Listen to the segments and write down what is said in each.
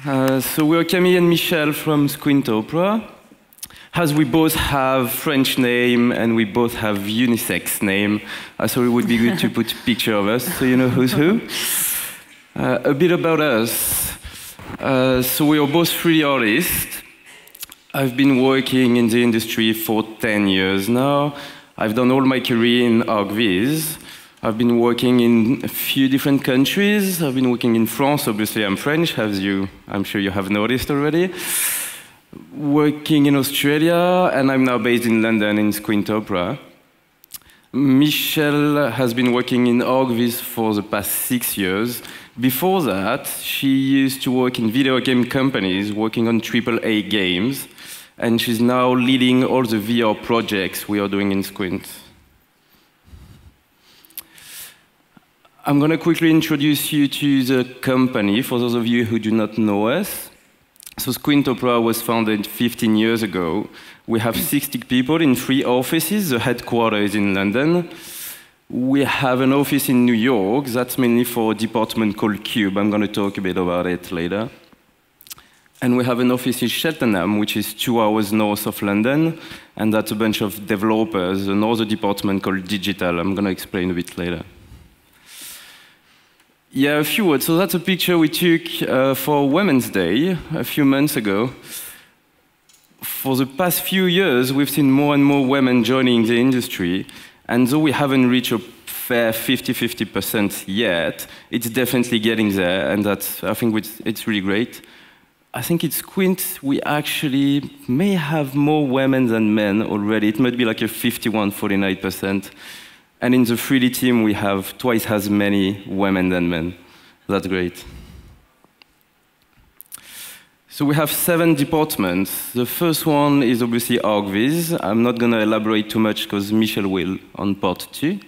So we're Camille and Michel from Squint Opera. As we both have French name and we both have unisex name, I thought it would be good to put a picture of us so you know who's who. A bit about us. So we are both 3D artists. I've been working in the industry for 10 years now. I've done all my career in ArcViz. I've been working in a few different countries. I've been working in France, obviously I'm French, as I'm sure you have noticed already. Working in Australia, and I'm now based in London in Squint Opera. Michelle has been working in ArcViz for the past 6 years. Before that, she used to work in video game companies, working on AAA games, and she's now leading all the VR projects we are doing in Squint. I'm going to quickly introduce you to the company, for those of you who do not know us. So Squint Opera was founded 15 years ago. We have 60 people in 3 offices. The headquarters is in London. We have an office in New York. That's mainly for a department called Cube. I'm going to talk a bit about it later. And we have an office in Cheltenham, which is 2 hours north of London. And that's a bunch of developers, another department called Digital. I'm going to explain a bit later. Yeah, a few words. So that's a picture we took for Women's Day a few months ago. For the past few years, we've seen more and more women joining the industry. And though we haven't reached a fair 50-50% yet, it's definitely getting there. And that's, I think it's really great. I think at Squint, we actually may have more women than men already. It might be like a 51-49%. And in the 3D team, we have twice as many women than men. That's great. So we have 7 departments. The first one is obviously ArcViz. I'm not going to elaborate too much because Michel will on part 2.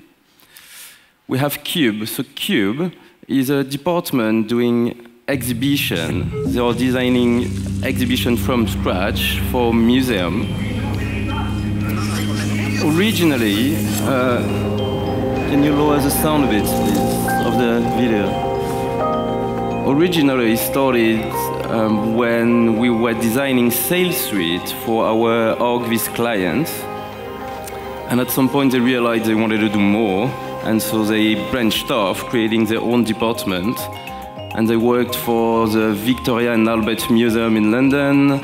We have Cube. So Cube is a department doing exhibition. They are designing exhibition from scratch for museum. Originally, can you lower the sound a bit, please, of the video? Originally, it started when we were designing sales suite for our ArcViz clients. And at some point, they realized they wanted to do more. And so they branched off, creating their own department. And they worked for the Victoria and Albert Museum in London,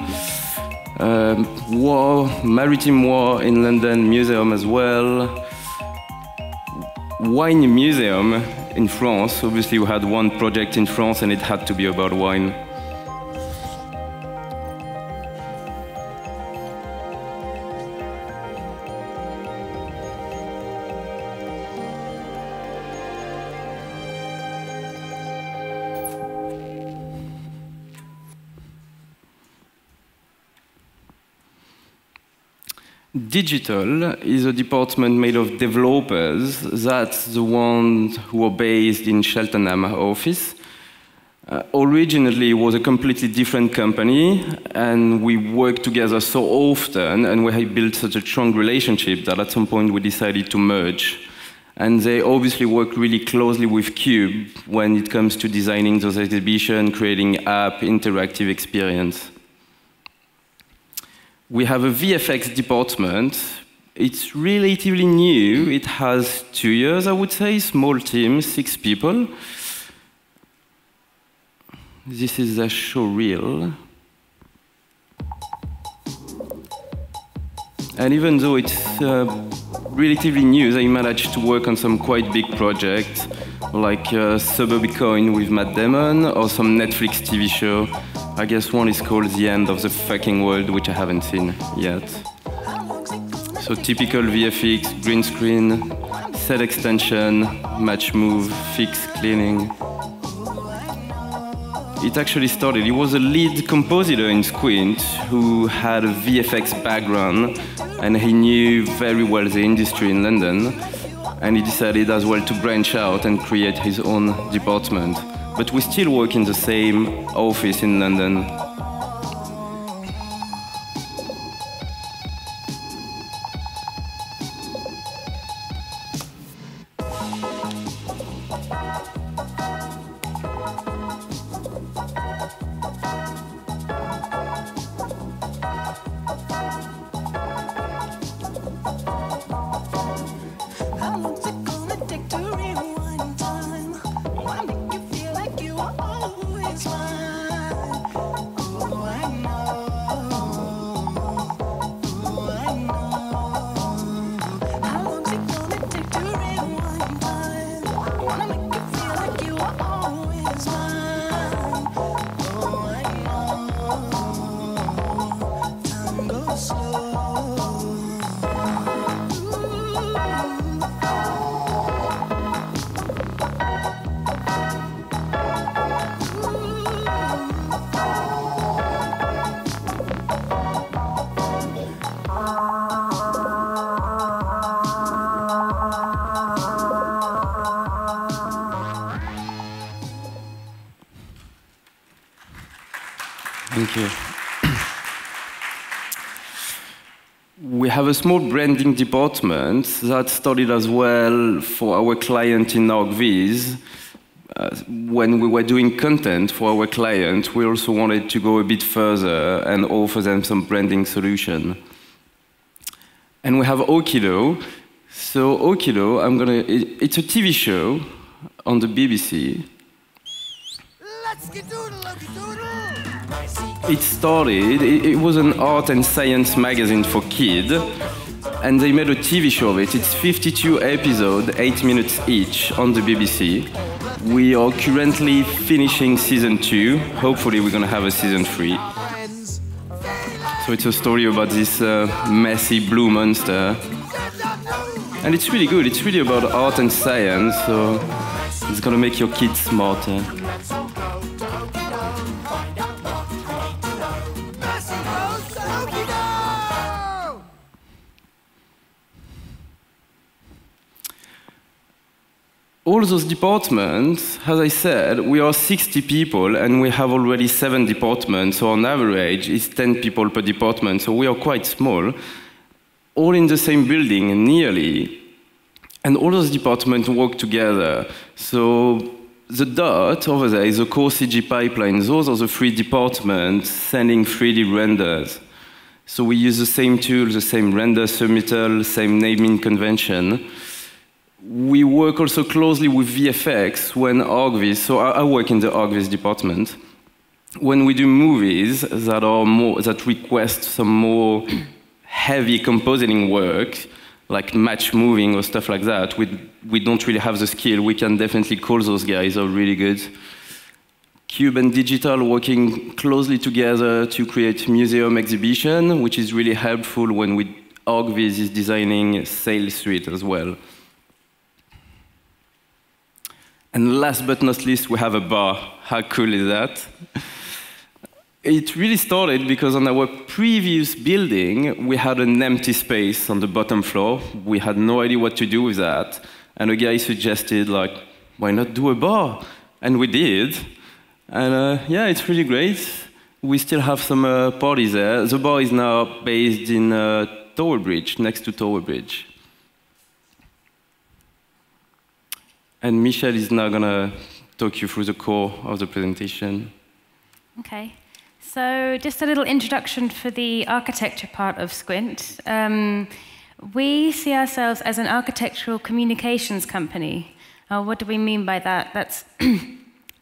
Maritime War in London Museum as well, Wine Museum in France. Obviously, we had one project in France, and it had to be about wine. Digital is a department made of developers. That's the ones who are based in Cheltenham office. Originally, it was a completely different company, and we worked together so often, and we had built such a strong relationship that at some point we decided to merge. And they obviously work really closely with Cube when it comes to designing those exhibitions, creating app, interactive experience. We have a VFX department. It's relatively new. It has 2 years, I would say, small team, 6 people. This is a show reel. And even though it's relatively new, they managed to work on some quite big projects, like Suburbicoin with Matt Damon, or some Netflix TV show. I guess one is called The End of the Fucking World, which I haven't seen yet. So typical VFX, green screen, set extension, match move, fix, cleaning. It actually started, he was a lead compositor in Squint who had a VFX background, and he knew very well the industry in London, and he decided as well to branch out and create his own department. But we still work in the same office in London. Thank you. We have a small branding department that started as well for our client in ArcViz. When we were doing content for our client, we also wanted to go a bit further and offer them some branding solution. And we have Okido. So Okido, it's a TV show on the BBC. It started, it was an art and science magazine for kids, and they made a TV show of it. It's 52 episodes, 8 minutes each, on the BBC. We are currently finishing season 2. Hopefully we're going to have a season 3. So it's a story about this messy blue monster. And it's really good. It's really about art and science, so it's going to make your kids smarter. All those departments, as I said, we are 60 people and we have already 7 departments, so on average it's 10 people per department, so we are quite small, all in the same building, nearly, and all those departments work together. So the dot over there is a core CG pipeline. Those are the 3 departments sending 3D renders. So we use the same tool, the same render submittal, same naming convention. We work also closely with VFX when ArcViz, so I work in the ArcViz department. When we do movies that request some more heavy compositing work, like match moving or stuff like that, we don't really have the skill. We can definitely call those guys, are really good. Cube and digital working closely together to create museum exhibition, which is really helpful when ArcViz is designing sales suite as well. And last but not least, we have a bar. How cool is that? It really started because on our previous building, we had an empty space on the bottom floor. We had no idea what to do with that. And a guy suggested, like, why not do a bar? And we did. And yeah, it's really great. We still have some parties there. The bar is now based in Tower Bridge, next to Tower Bridge. And Michelle is now going to talk you through the core of the presentation. Okay. So just a little introduction for the architecture part of Squint. We see ourselves as an architectural communications company. What do we mean by that? That's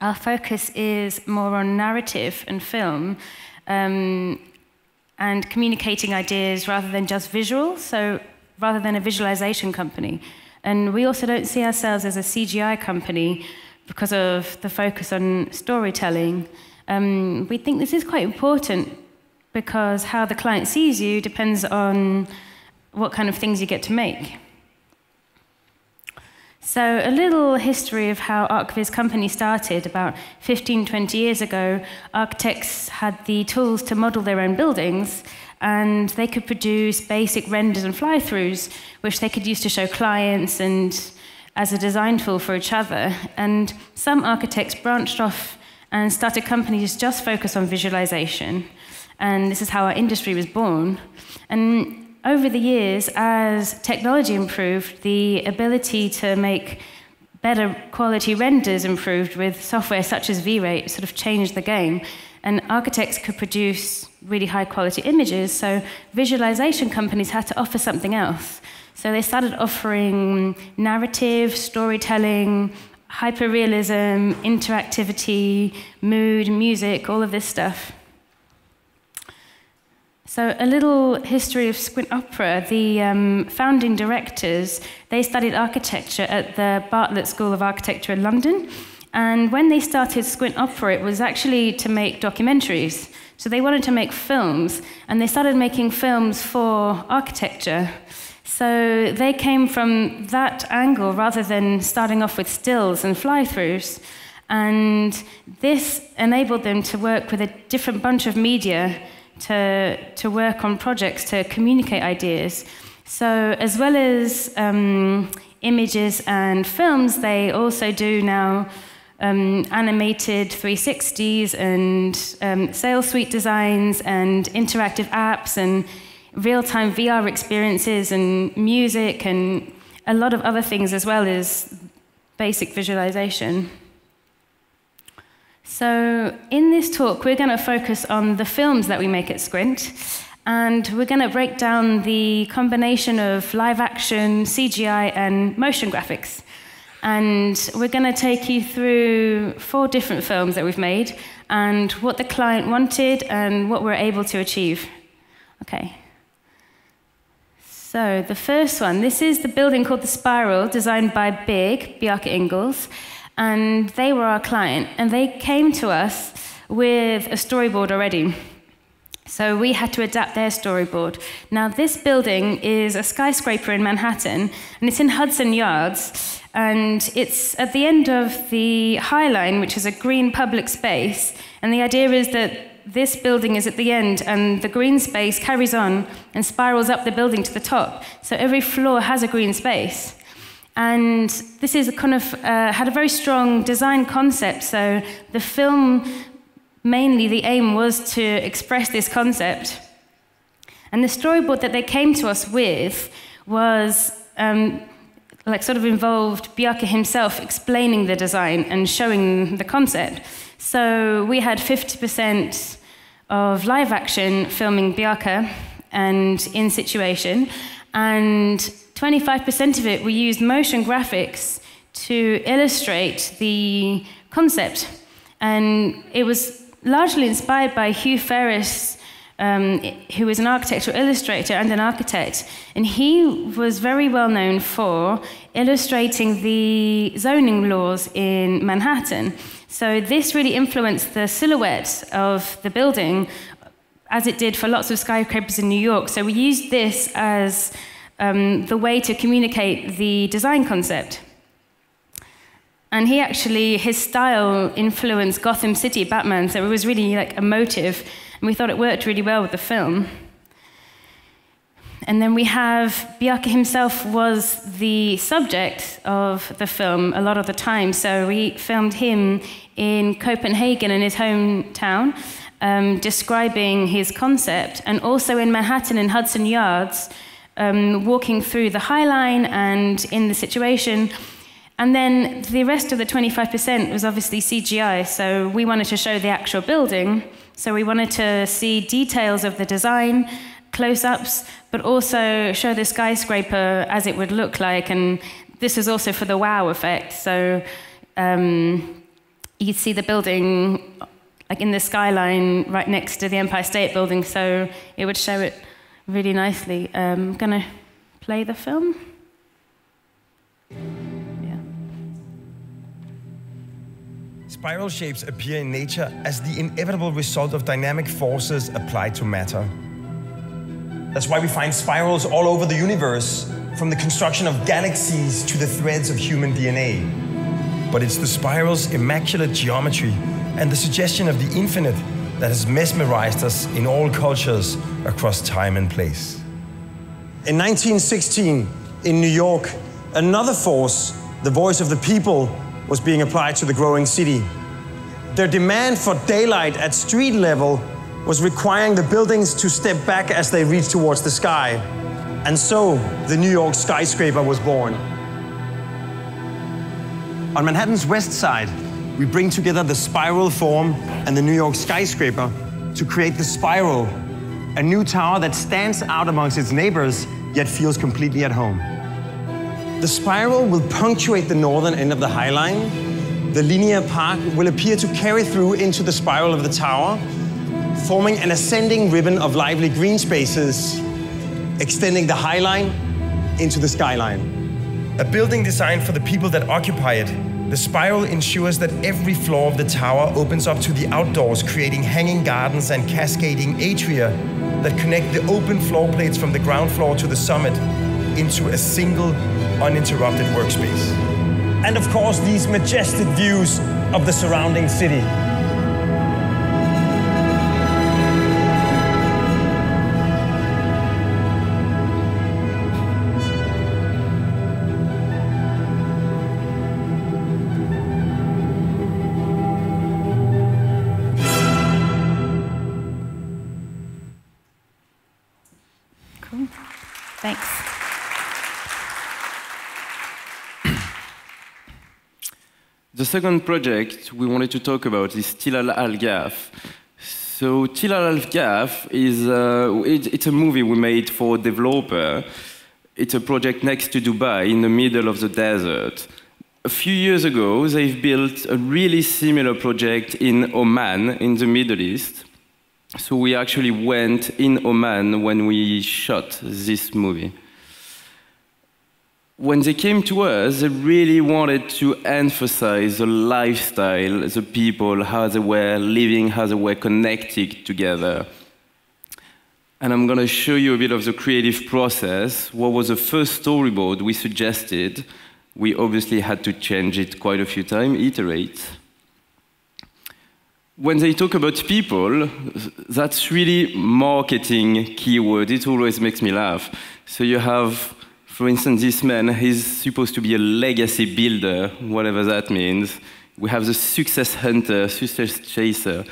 our focus is more on narrative and film and communicating ideas rather than just visual, so rather than a visualization company. And we also don't see ourselves as a CGI company because of the focus on storytelling. We think this is quite important because how the client sees you depends on what kind of things you get to make. So a little history of how ArcViz company started. About 15, 20 years ago, architects had the tools to model their own buildings, and they could produce basic renders and fly-throughs, which they could use to show clients and as a design tool for each other. And some architects branched off and started companies just focused on visualization. And this is how our industry was born. And over the years, as technology improved, the ability to make better quality renders improved with software such as V-Ray, sort of changed the game. And architects could produce really high quality images, so visualization companies had to offer something else. So they started offering narrative, storytelling, hyperrealism, interactivity, mood, music, all of this stuff. So a little history of Squint Opera. The founding directors, they studied architecture at the Bartlett School of Architecture in London. And when they started Squint Opera, it was actually to make documentaries. So they wanted to make films, and they started making films for architecture. So they came from that angle rather than starting off with stills and fly-throughs. And this enabled them to work with a different bunch of media to work on projects, to communicate ideas. So as well as images and films, they also do now animated 360s and sales suite designs and interactive apps and real-time VR experiences and music and a lot of other things as well as basic visualization. So in this talk, we're going to focus on the films that we make at Squint, and we're going to break down the combination of live action, CGI, and motion graphics. And we're going to take you through 4 different films that we've made and what the client wanted and what we're able to achieve. Okay. So the first one, this is the building called The Spiral, designed by Bjarke Ingels. And they were our client, and they came to us with a storyboard already. So we had to adapt their storyboard. Now, this building is a skyscraper in Manhattan, and it's in Hudson Yards, and it's at the end of the High Line, which is a green public space, and the idea is that this building is at the end, and the green space carries on and spirals up the building to the top. So every floor has a green space. And this is a kind of had a very strong design concept. So the film, mainly the aim was to express this concept. And the storyboard that they came to us with was sort of involved Bjarke himself explaining the design and showing the concept. So we had 50% of live action filming Bjarke and in situation, and 25% of it, we used motion graphics to illustrate the concept. And it was largely inspired by Hugh Ferris, who is an architectural illustrator and an architect. And he was very well known for illustrating the zoning laws in Manhattan. So this really influenced the silhouette of the building, as it did for lots of skyscrapers in New York. So we used this as the way to communicate the design concept. And his style influenced Gotham City Batman, so it was really like emotive, and we thought it worked really well with the film. And then we have Bjarke himself was the subject of the film a lot of the time, so we filmed him in Copenhagen, in his hometown, describing his concept, and also in Manhattan in Hudson Yards, walking through the High Line and in the situation. And then the rest of the 25% was obviously CGI, so we wanted to show the actual building. So we wanted to see details of the design, close-ups, but also show the skyscraper as it would look like. And this is also for the wow effect. So you'd see the building like in the skyline right next to the Empire State Building, so it would show it really nicely. I'm going to play the film. Yeah. Spiral shapes appear in nature as the inevitable result of dynamic forces applied to matter. That's why we find spirals all over the universe, from the construction of galaxies to the threads of human DNA. But it's the spiral's immaculate geometry and the suggestion of the infinite that has mesmerized us in all cultures across time and place. In 1916, in New York, another force, the voice of the people, was being applied to the growing city. Their demand for daylight at street level was requiring the buildings to step back as they reached towards the sky. And so, the New York skyscraper was born. On Manhattan's west side, we bring together the spiral form and the New York skyscraper to create the Spiral, a new tower that stands out amongst its neighbors, yet feels completely at home. The Spiral will punctuate the northern end of the High Line. The linear park will appear to carry through into the spiral of the tower, forming an ascending ribbon of lively green spaces, extending the High Line into the skyline. A building designed for the people that occupy it, the Spiral ensures that every floor of the tower opens up to the outdoors, creating hanging gardens and cascading atria that connect the open floor plates from the ground floor to the summit into a single, uninterrupted workspace. And of course, these majestic views of the surrounding city. Thanks. The second project we wanted to talk about is Tilal Al Ghaf. So Tilal Al Ghaf is it's a movie we made for a developer. It's a project next to Dubai in the middle of the desert. A few years ago, they've built a really similar project in Oman, in the Middle East. So we actually went in Oman when we shot this movie. When they came to us, they really wanted to emphasize the lifestyle, the people, how they were living, how they were connected together. And I'm going to show you a bit of the creative process. What was the first storyboard we suggested? We obviously had to change it quite a few times, iterate. When they talk about people, that's really marketing keyword. It always makes me laugh. So you have, for instance, this man, he's supposed to be a legacy builder, whatever that means. We have the success hunter, success chaser.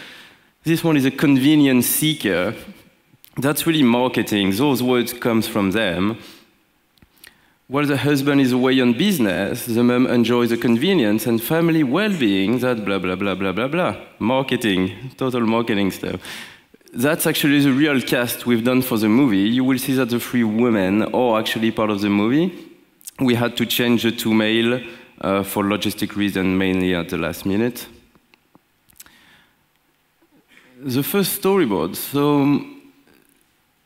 This one is a convenience seeker. That's really marketing. Those words come from them. While the husband is away on business, the mom enjoys the convenience and family well-being, that blah, blah, blah, blah, blah, blah. Marketing, total marketing stuff. That's actually the real cast we've done for the movie. You will see that the three women are actually part of the movie. We had to change the two male for logistic reasons, mainly at the last minute. The first storyboard. So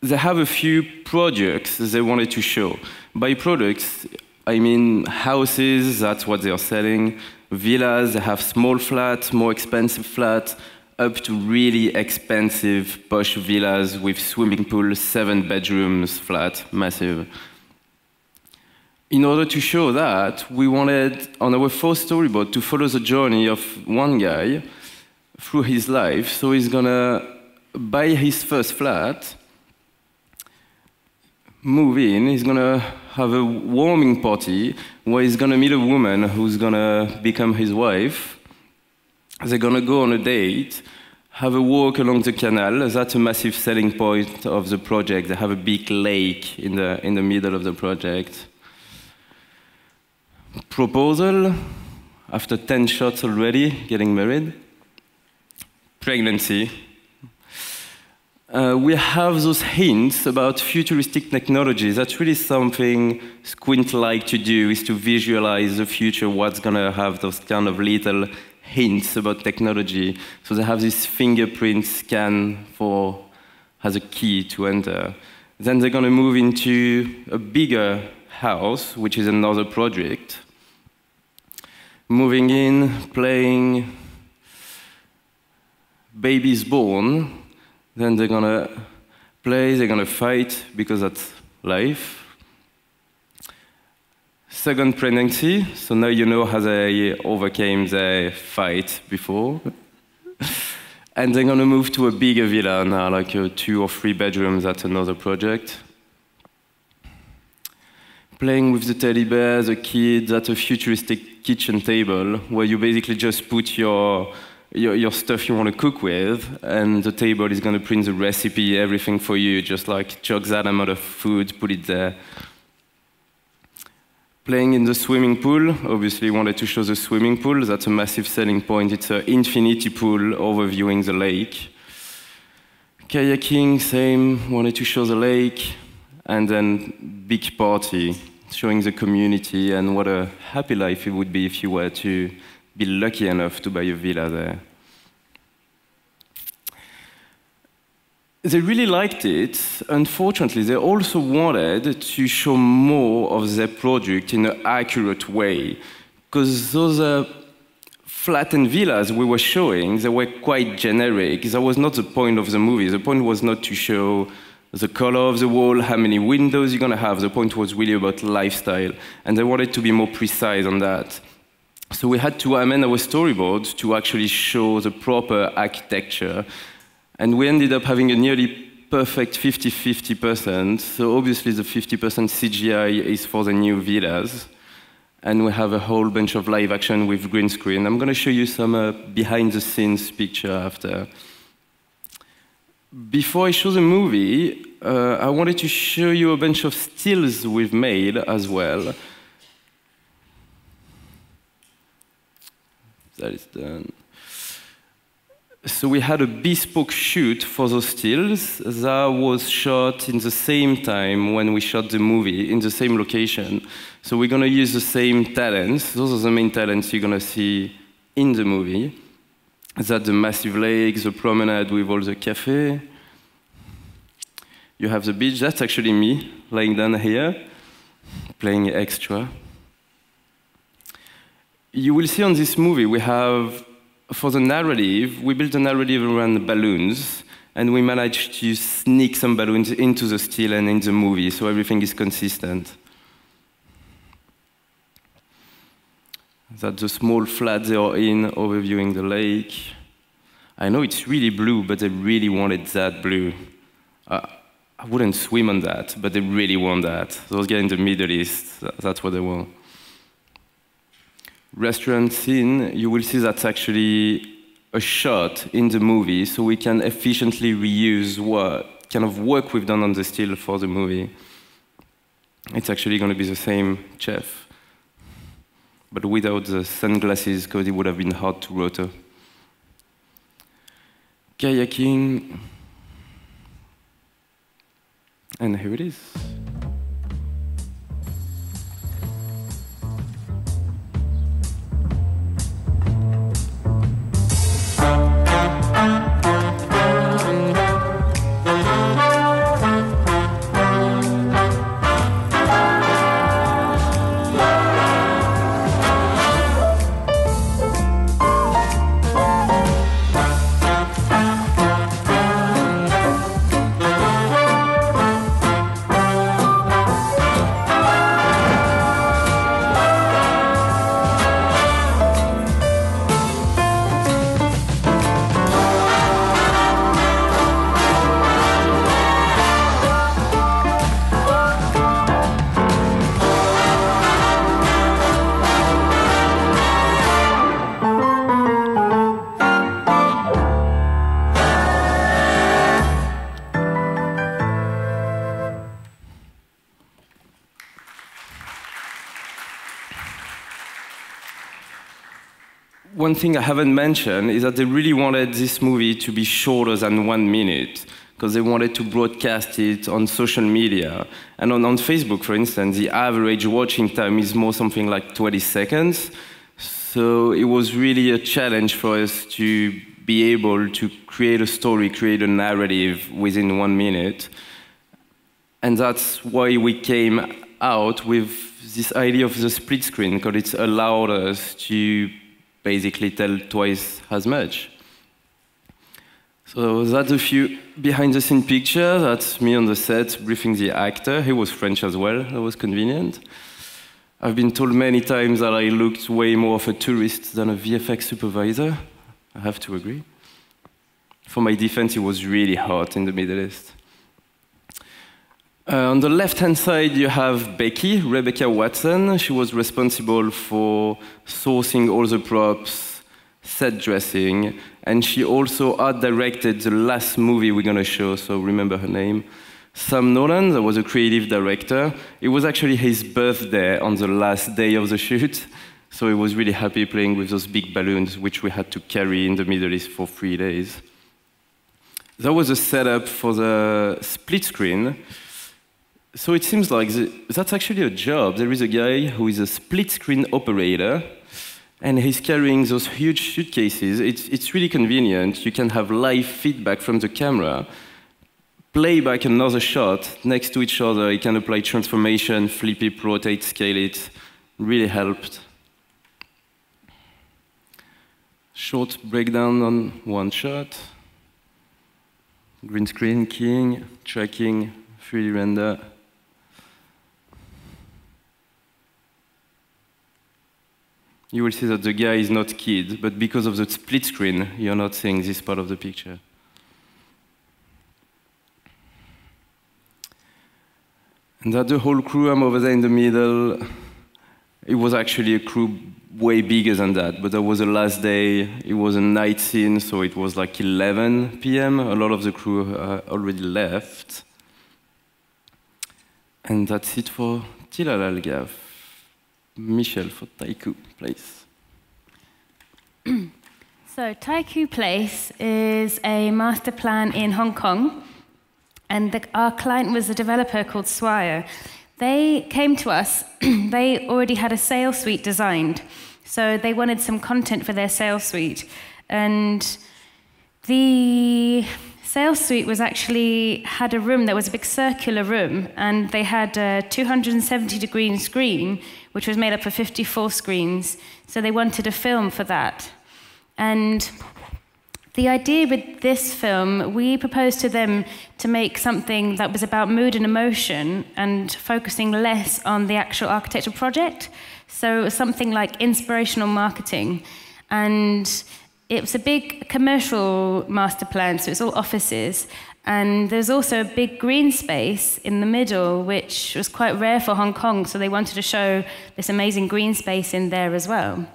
they have a few projects they wanted to show. By products, I mean houses, that's what they are selling. Villas, they have small flats, more expensive flats, up to really expensive posh villas with swimming pool, 7 bedrooms flat, massive. In order to show that, we wanted, on our first storyboard, to follow the journey of one guy through his life. So he's gonna buy his first flat, move in, he's gonna have a warming party where he's gonna meet a woman who's gonna become his wife. They're gonna go on a date, have a walk along the canal. That's a massive selling point of the project. They have a big lake in the middle of the project. Proposal, after 10 shots already, getting married. Pregnancy. We have those hints about futuristic technologies. That's really something Squint like to do, is to visualize the future, what's going to have those kind of little hints about technology. So they have this fingerprint scan as a key to enter. Then they're going to move into a bigger house, which is another project. Moving in, playing, baby's born. Then they're gonna play, they're gonna fight, because that's life. Second pregnancy, so now you know how they overcame the fight before. And they're gonna move to a bigger villa now, like 2 or 3 bedrooms, that's another project. Playing with the teddy bear, the kids, that's a futuristic kitchen table, where you basically just put your stuff you want to cook with, and the table is going to print the recipe, everything for you, just like chug that amount of food, put it there. Playing in the swimming pool, obviously wanted to show the swimming pool, that's a massive selling point. It's an infinity pool overviewing the lake. Kayaking, same, wanted to show the lake, and then big party, showing the community and what a happy life it would be if you were to be lucky enough to buy a villa there. They really liked it. Unfortunately, they also wanted to show more of their product in an accurate way, because those flattened villas we were showing, they were quite generic. That was not the point of the movie. The point was not to show the color of the wall, how many windows you're going to have. The point was really about lifestyle, and they wanted to be more precise on that. So we had to amend our storyboards to actually show the proper architecture. And we ended up having a nearly perfect 50-50%. So obviously the 50% CGI is for the new villas. And we have a whole bunch of live action with green screen. I'm going to show you some behind the scenes picture after. Before I show the movie, I wanted to show you a bunch of stills we've made as well. That is done. So we had a bespoke shoot for those stills. That was shot in the same time when we shot the movie, in the same location. So we're going to use the same talents. Those are the main talents you're going to see in the movie. That's the massive lakes, the promenade with all the cafe. You have the beach. That's actually me lying down here, playing extra. You will see on this movie we have, for the narrative, we built a narrative around the balloons, and we managed to sneak some balloons into the still and in the movie, so everything is consistent. That's the small flat they are in, overviewing the lake. I know it's really blue, but they really wanted that blue. I wouldn't swim on that, but they really want that. Those guys in the Middle East, that's what they want. Restaurant scene, you will see that's actually a shot in the movie, so we can efficiently reuse what kind of work we've done on the still for the movie. It's actually going to be the same chef, but without the sunglasses, because it would have been hard to rotor. Kayaking, and here it is. One thing I haven't mentioned is that they really wanted this movie to be shorter than 1 minute, because they wanted to broadcast it on social media. And on Facebook, for instance, the average watching time is more something like 20 seconds. So it was really a challenge for us to be able to create a story, create a narrative within 1 minute. And that's why we came out with this idea of the split screen, because it's allowed us to basically tell twice as much. So that's a few behind-the-scenes pictures. That's me on the set briefing the actor. He was French as well. That was convenient. I've been told many times that I looked way more of a tourist than a VFX supervisor. I have to agree. For my defense, it was really hot in the Middle East. On the left-hand side, you have Becky, Rebecca Watson. She was responsible for sourcing all the props, set dressing, and she also art-directed the last movie we're going to show, so remember her name. Sam Nolan, that was a creative director. It was actually his birthday on the last day of the shoot, so he was really happy playing with those big balloons, which we had to carry in the Middle East for 3 days. That was a setup for the split screen. So it seems like that's actually a job. There is a guy who is a split-screen operator, and he's carrying those huge suitcases. It's really convenient. You can have live feedback from the camera, play back another shot next to each other. You can apply transformation, flip it, rotate, scale it. Really helped. Short breakdown on one shot. Green screen, keying, tracking, 3D render. You will see that the guy is not keyed, but because of the split screen, you're not seeing this part of the picture. And that the whole crew, I'm over there in the middle. It was actually a crew way bigger than that, but that was the last day. It was a night scene, so it was like 11 p.m. A lot of the crew already left. And that's it for Tilalalgav. Michel for Taikoo Place. So Taikoo Place is a master plan in Hong Kong, and our client was a developer called Swire. They came to us, they already had a sales suite designed, so they wanted some content for their sales suite. And the sales suite had a room that was a big circular room, and they had a 270-degree screen, which was made up of 54 screens. So they wanted a film for that. And the idea with this film, we proposed to them to make something that was about mood and emotion and focusing less on the actual architectural project. So it was something like inspirational marketing. And it was a big commercial master plan, so it's all offices. And there's also a big green space in the middle, which was quite rare for Hong Kong, so they wanted to show this amazing green space in there as well.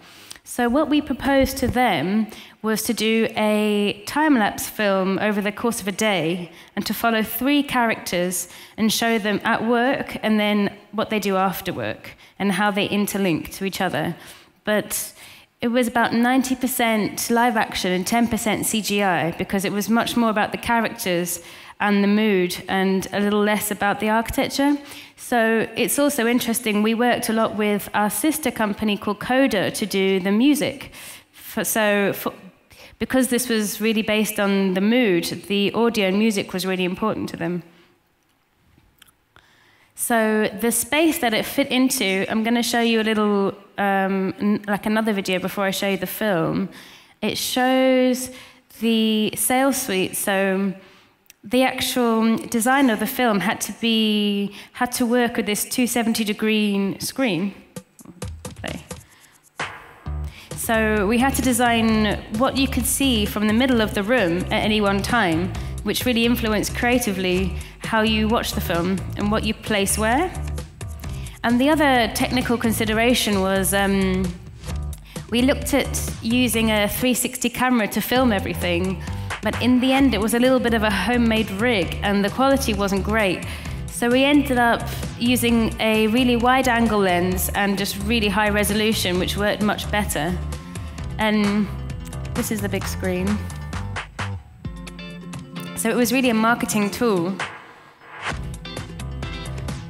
So what we proposed to them was to do a time-lapse film over the course of a day and to follow 3 characters and show them at work and then what they do after work and how they interlink to each other. But it was about 90% live action and 10% CGI because it was much more about the characters and the mood and a little less about the architecture. So it's also interesting, we worked a lot with our sister company called Coda to do the music. Because this was really based on the mood, the audio and music was really important to them. So the space that it fit into, I'm going to show you a little, like another video before I show you the film. It shows the sales suite. So the actual design of the film had to work with this 270-degree screen. Okay. So we had to design what you could see from the middle of the room at any one time, which really influenced creatively how you watch the film and what you place where. And the other technical consideration was we looked at using a 360 camera to film everything, but in the end it was a little bit of a homemade rig and the quality wasn't great. So we ended up using a really wide-angle lens and just really high resolution, which worked much better. And this is the big screen. So it was really a marketing tool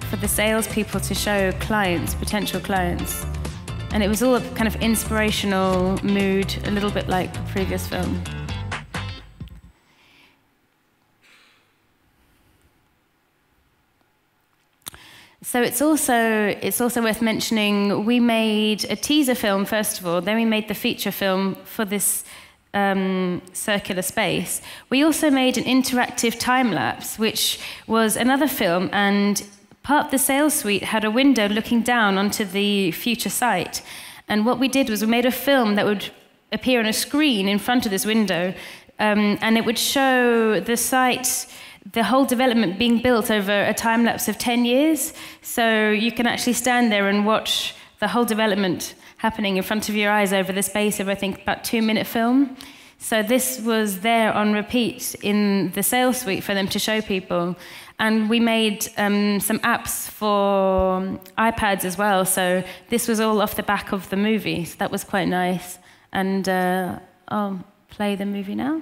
for the salespeople to show clients, potential clients. And it was all a kind of inspirational mood, a little bit like the previous film. So it's also worth mentioning, we made a teaser film first of all, then we made the feature film for this circular space. We also made an interactive time-lapse, which was another film, and part of the sales suite had a window looking down onto the future site. And what we did was we made a film that would appear on a screen in front of this window, and it would show the site, the whole development being built over a time-lapse of 10 years. So you can actually stand there and watch the whole development happening in front of your eyes over the space of, I think, about 2-minute film. So this was there on repeat in the sales suite for them to show people. And we made some apps for iPads as well. So this was all off the back of the movie. So that was quite nice. And I'll play the movie now.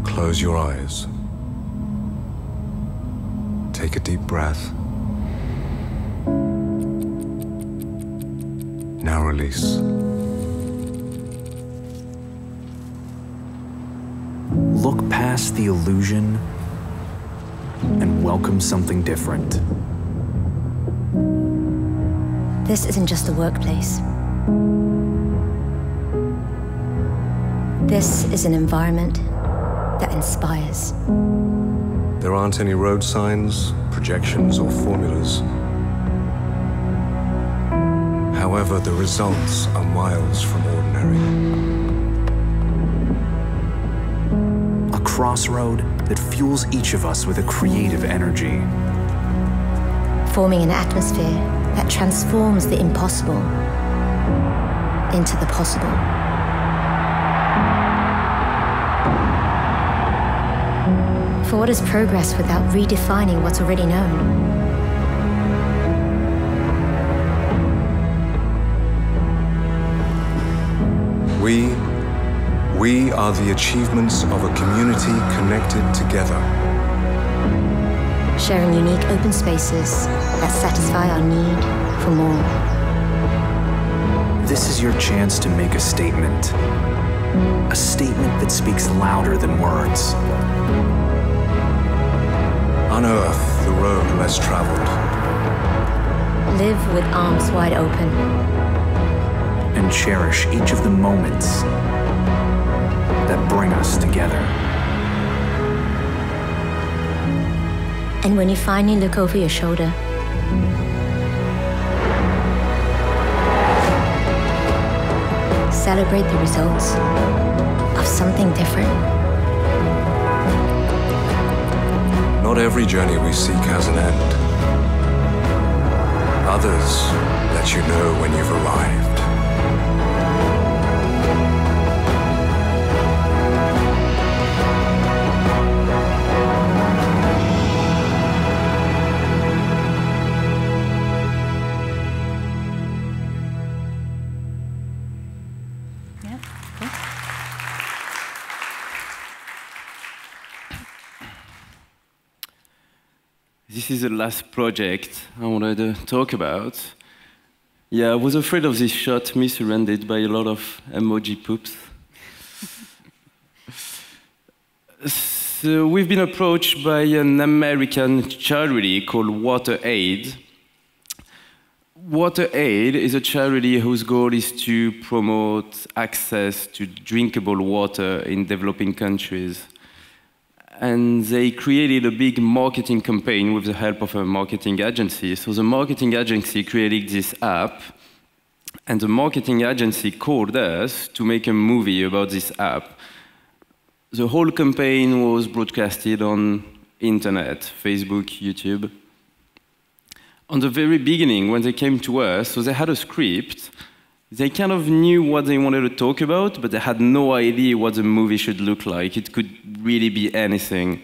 Close your eyes. Take a deep breath. Now release. Look past the illusion and welcome something different. This isn't just a workplace. This is an environment that inspires. There aren't any road signs, projections, or formulas. However, the results are miles from ordinary. A crossroad that fuels each of us with a creative energy. forming an atmosphere that transforms the impossible into the possible. For what is progress without redefining what's already known? We are the achievements of a community connected together. Sharing unique open spaces that satisfy our need for more. This is your chance to make a statement. A statement that speaks louder than words. Unearth the road less traveled. Live with arms wide open. And cherish each of the moments that bring us together. And when you finally look over your shoulder, celebrate the results of something different. Not every journey we seek has an end. Others let you know when you've arrived. This is the last project I wanted to talk about. Yeah, I was afraid of this shot, surrounded by a lot of emoji poops. So we've been approached by an American charity called WaterAid. WaterAid is a charity whose goal is to promote access to drinkable water in developing countries. And they created a big marketing campaign with the help of a marketing agency. So the marketing agency created this app, and the marketing agency called us to make a movie about this app. The whole campaign was broadcasted on internet, Facebook, YouTube. On the very beginning, when they came to us, so they had a script. They kind of knew what they wanted to talk about, but they had no idea what the movie should look like. It could really be anything.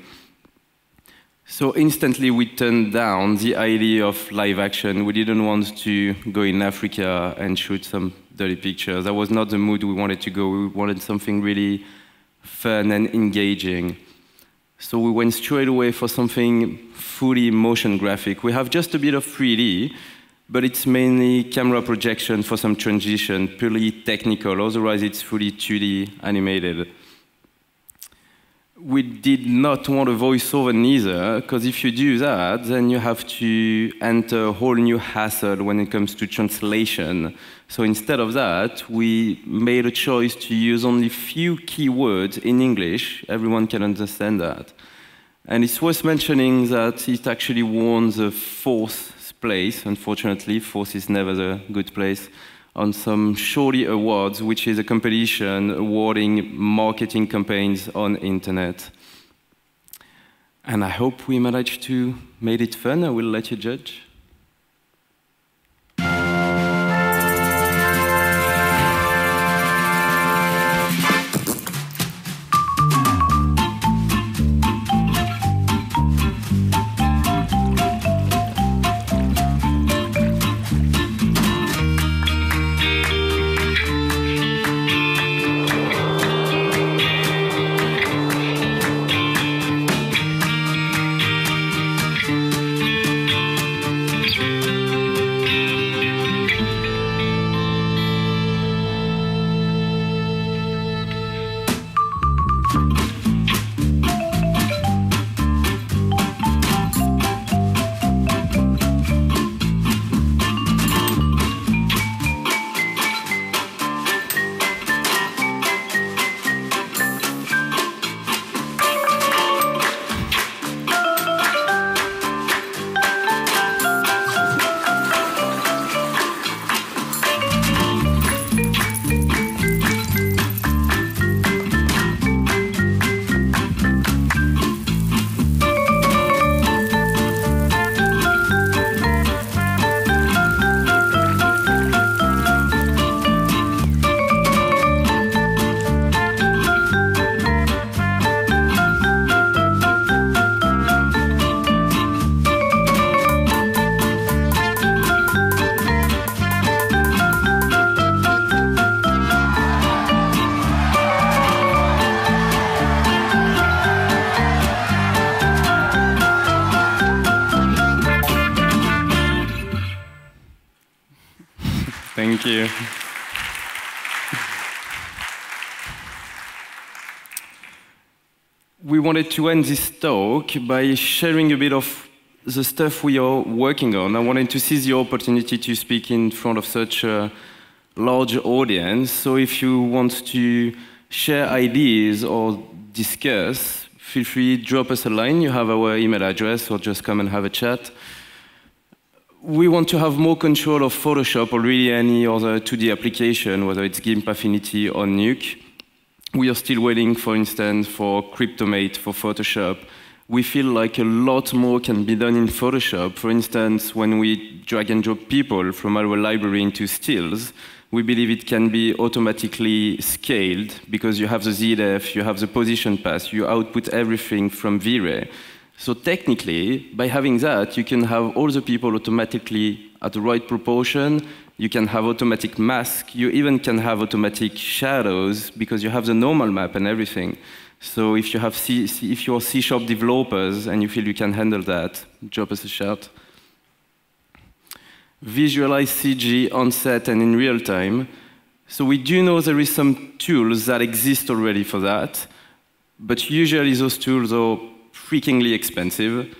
So instantly we turned down the idea of live action. We didn't want to go in Africa and shoot some dirty pictures. That was not the mood we wanted to go. We wanted something really fun and engaging. So we went straight away for something fully motion graphic. We have just a bit of 3D, but it's mainly camera projection for some transition, purely technical. Otherwise, it's fully 2D animated. We did not want a voiceover neither, because if you do that, then you have to enter a whole new hassle when it comes to translation. So instead of that, we made a choice to use only few keywords in English. Everyone can understand that. And it's worth mentioning that it actually won the 4th place. Unfortunately, 4th is never the good place, on some Shorty Awards, which is a competition awarding marketing campaigns on internet. And I hope we managed to make it fun. I will let you judge. Thank you. We wanted to end this talk by sharing a bit of the stuff we are working on. I wanted to seize the opportunity to speak in front of such a large audience. So if you want to share ideas or discuss, feel free, drop us a line. You have our email address, or just come and have a chat. We want to have more control of Photoshop or really any other 2D application, whether it's GIMP, Affinity, or Nuke. We are still waiting, for instance, for Cryptomate for Photoshop. We feel like a lot more can be done in Photoshop. For instance, when we drag and drop people from our library into stills, we believe it can be automatically scaled because you have the ZDF, you have the position path, you output everything from V-Ray. So technically, by having that, you can have all the people automatically at the right proportion. You can have automatic mask. You even can have automatic shadows because you have the normal map and everything. So if you have if you're C# developers and you feel you can handle that, drop us a shout. Visualize CG on set and in real time. So we do know there is some tools that exist already for that, but usually those tools are freakingly expensive,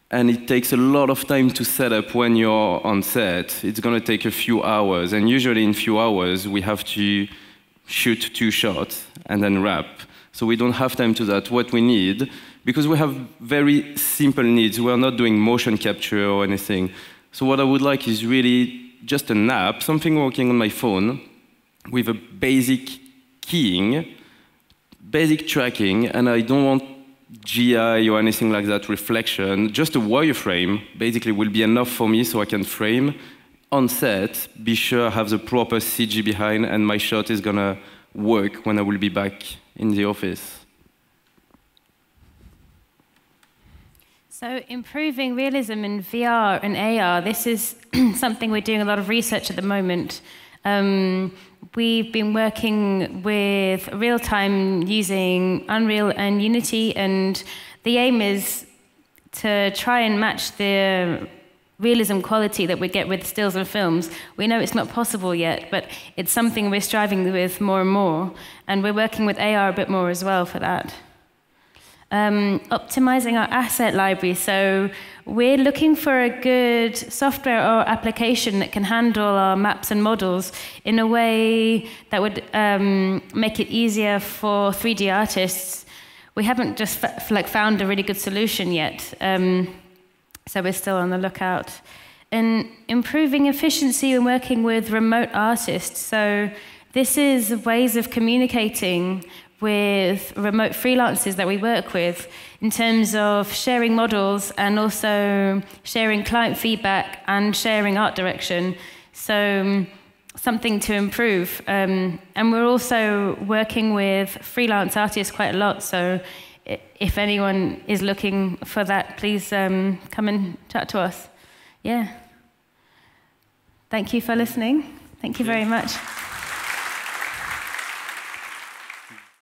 and it takes a lot of time to set up when you're on set. It's going to take a few hours, and usually in a few hours we have to shoot 2 shots and then wrap. So we don't have time to that. What we need, because we have very simple needs, we are not doing motion capture or anything. So what I would like is really just an app, something working on my phone with a basic keying, basic tracking, and I don't want GI or anything like that, reflection. Just a wireframe basically will be enough for me so I can frame on set, be sure I have the proper CG behind, and my shot is gonna work when I will be back in the office. So improving realism in VR and AR, this is something we're doing a lot of research at the moment. We've been working with real-time using Unreal and Unity, and the aim is to try and match the realism quality that we get with stills and films. We know it's not possible yet, but it's something we're striving with more and more, and we're working with AR a bit more as well for that. Optimizing our asset library. So we're looking for a good software or application that can handle our maps and models in a way that would make it easier for 3D artists. We haven't just found a really good solution yet, so we're still on the lookout. And improving efficiency when working with remote artists. So this is ways of communicating with remote freelancers that we work with in terms of sharing models and also sharing client feedback and sharing art direction. So something to improve. And we're also working with freelance artists quite a lot. So if anyone is looking for that, please come and chat to us. Yeah. Thank you for listening. Thank you very much.